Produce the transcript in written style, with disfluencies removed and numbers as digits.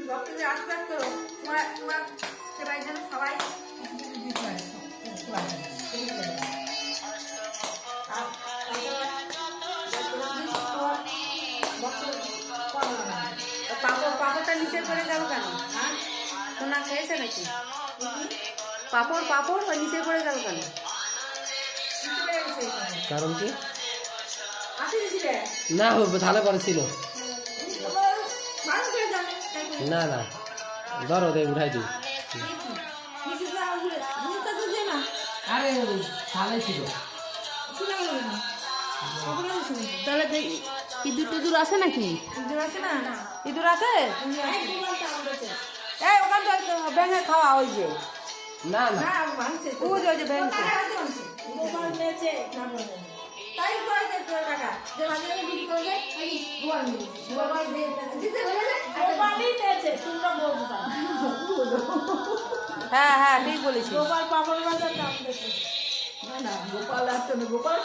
ভক্তদের আশীর্বাদ করো, তোমার সেবাই যেন সবাই পাপড়টা নিচে করে যাবো কেন? হ্যাঁ, সোনা খেয়েছে নাকি? পাপড় নিচে করে যাবো কেন? কারণ কি না ভালো করেছিল না না ধরো দে উঠাই দিই আরে ভালোই ছিল তাহলে ইঁদুর টিঁদুর আছে নাকি? ইঁদুর আছে না? ইঁদুর আছে? এই ওখান থেকে ব্যাঙে খাওয়া ওই যে না না ওই যে ব্যাংকে তাই করে টাকা যে মানে বিক্রি করবে হ্যাঁ হ্যাঁ ঠিক বলেছি। গোপাল পাপড় বাজার দাম দেখে না গোপাল আসছে না, গোপাল